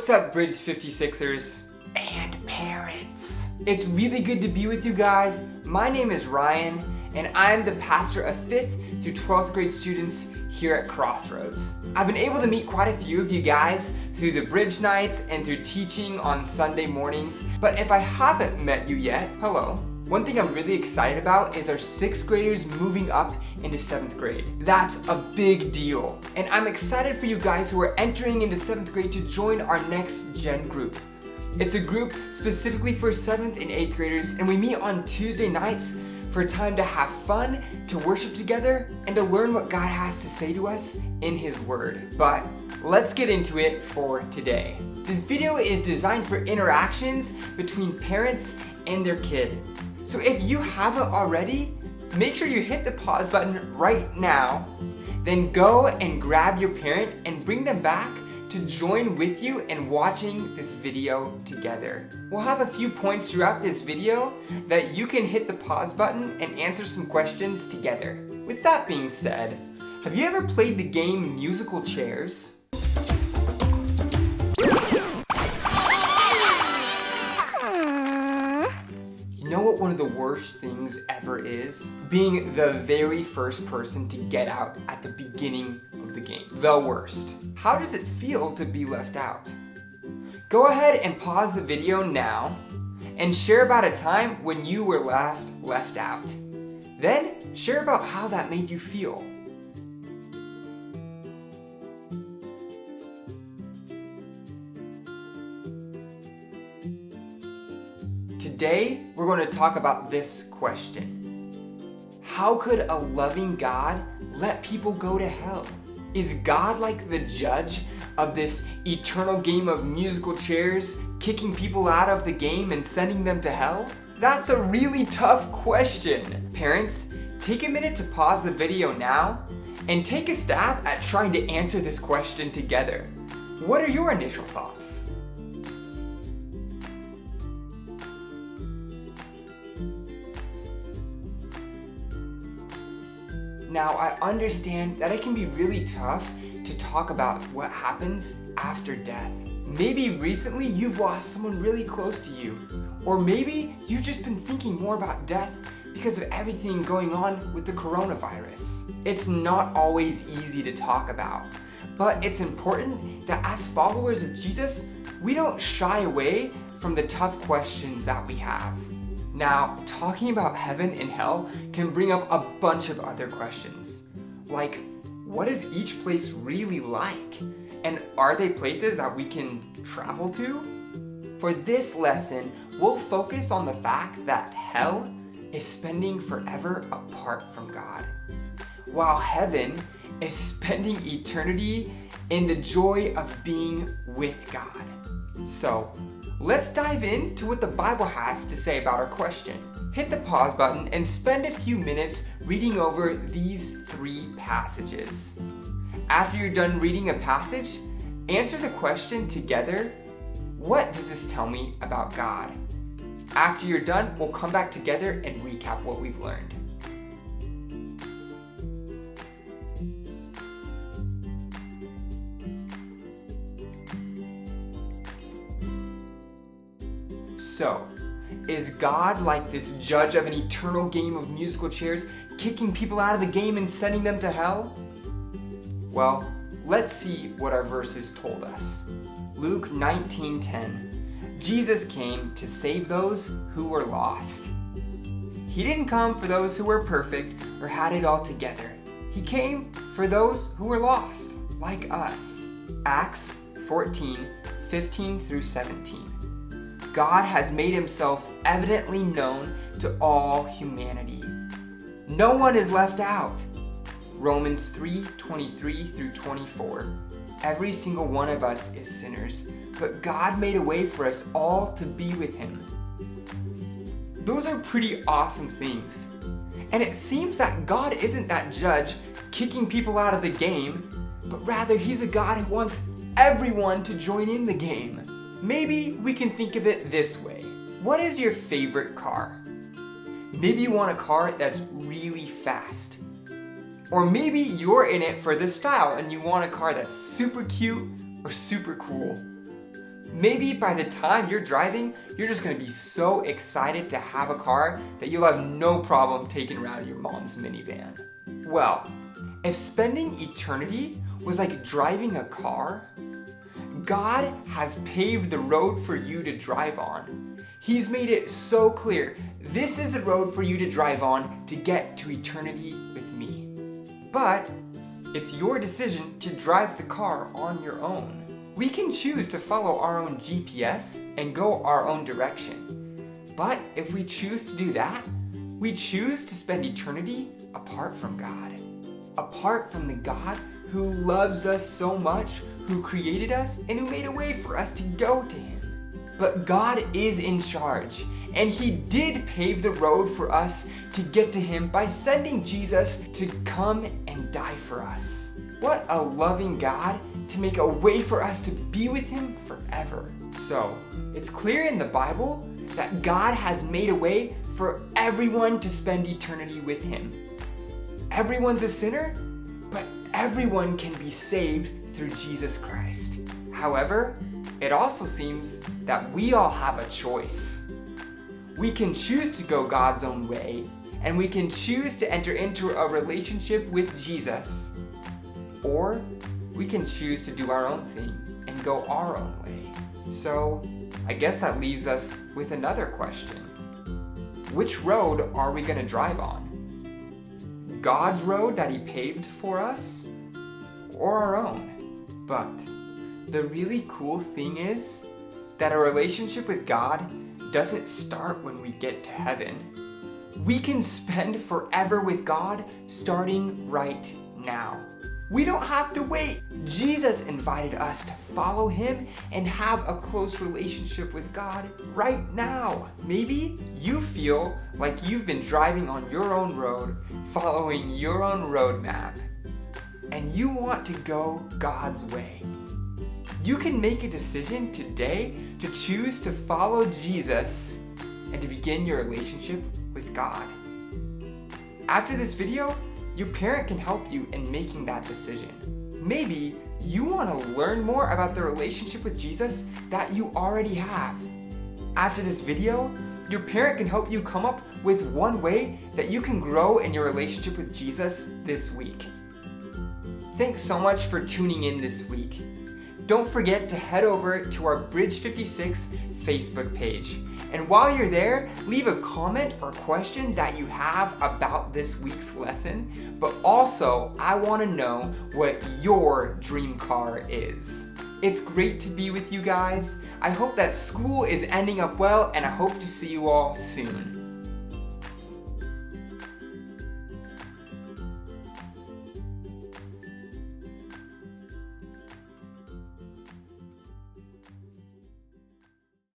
What's up, BRIDGE56ers and parents? It's really good to be with you guys. My name is Ryan, and I'm the pastor of 5th through 12th grade students here at Crossroads. I've been able to meet quite a few of you guys through the Bridge nights and through teaching on Sunday mornings, but if I haven't met you yet, hello. One thing I'm really excited about is our 6th graders moving up into 7th grade. That's a big deal. And I'm excited for you guys who are entering into 7th grade to join our next gen group. It's a group specifically for 7th and 8th graders, and we meet on Tuesday nights for a time to have fun, to worship together, and to learn what God has to say to us in His Word. But let's get into it for today. This video is designed for interactions between parents and their kid. So if you haven't already, make sure you hit the pause button right now, then go and grab your parent and bring them back to join with you in watching this video together. We'll have a few points throughout this video that you can hit the pause button and answer some questions together. With that being said, have you ever played the game Musical Chairs? You know what one of the worst things ever is? Being the very first person to get out at the beginning of the game. The worst. How does it feel to be left out? Go ahead and pause the video now and share about a time when you were last left out. Then share about how that made you feel. Today, we're going to talk about this question. How could a loving God let people go to hell? Is God like the judge of this eternal game of musical chairs, kicking people out of the game and sending them to hell? That's a really tough question. Parents, take a minute to pause the video now and take a stab at trying to answer this question together. What are your initial thoughts? Now, I understand that it can be really tough to talk about what happens after death. Maybe recently you've lost someone really close to you, or maybe you've just been thinking more about death because of everything going on with the coronavirus. It's not always easy to talk about, but it's important that as followers of Jesus, we don't shy away from the tough questions that we have. Now, talking about heaven and hell can bring up a bunch of other questions. Like, what is each place really like? And are they places that we can travel to? For this lesson, we'll focus on the fact that hell is spending forever apart from God, while heaven is spending eternity in the joy of being with God. So, let's dive into what the Bible has to say about our question. Hit the pause button and spend a few minutes reading over these 3 passages. After you're done reading a passage, answer the question together, what does this tell me about God? After you're done, we'll come back together and recap what we've learned. So, is God like this judge of an eternal game of musical chairs, kicking people out of the game and sending them to hell? Well, let's see what our verses told us. Luke 19:10. Jesus came to save those who were lost. He didn't come for those who were perfect or had it all together. He came for those who were lost, like us. Acts 14:15 through 17. God has made Himself evidently known to all humanity. No one is left out. Romans 3:23 through 24. Every single one of us is sinners, but God made a way for us all to be with Him. Those are pretty awesome things. And it seems that God isn't that judge kicking people out of the game, but rather He's a God who wants everyone to join in the game. Maybe we can think of it this way. What is your favorite car? Maybe you want a car that's really fast. Or maybe you're in it for the style and you want a car that's super cute or super cool. Maybe by the time you're driving, you're just gonna be so excited to have a car that you'll have no problem taking around your mom's minivan. Well, if spending eternity was like driving a car, God has paved the road for you to drive on. He's made it so clear. This is the road for you to drive on to get to eternity with me. But it's your decision to drive the car on your own. We can choose to follow our own GPS and go our own direction. But if we choose to do that, we choose to spend eternity apart from God. Apart from the God who loves us so much, who created us, and who made a way for us to go to Him. But God is in charge, and He did pave the road for us to get to Him by sending Jesus to come and die for us. What a loving God to make a way for us to be with Him forever. So, it's clear in the Bible that God has made a way for everyone to spend eternity with Him. Everyone's a sinner, but everyone can be saved through Jesus Christ. However, it also seems that we all have a choice. We can choose to go God's own way, and we can choose to enter into a relationship with Jesus. Or we can choose to do our own thing and go our own way. So, I guess that leaves us with another question. Which road are we going to drive on? God's road that He paved for us, or our own? But the really cool thing is that a relationship with God doesn't start when we get to heaven. We can spend forever with God starting right now. We don't have to wait. Jesus invited us to follow Him and have a close relationship with God right now. Maybe you feel like you've been driving on your own road, following your own roadmap, and you want to go God's way. You can make a decision today to choose to follow Jesus and to begin your relationship with God. After this video, your parent can help you in making that decision. Maybe you want to learn more about the relationship with Jesus that you already have. After this video, your parent can help you come up with one way that you can grow in your relationship with Jesus this week. Thanks so much for tuning in this week. Don't forget to head over to our BRIDGE56 Facebook page. And while you're there, leave a comment or question that you have about this week's lesson. But also, I want to know what your dream car is. It's great to be with you guys. I hope that school is ending up well, and I hope to see you all soon.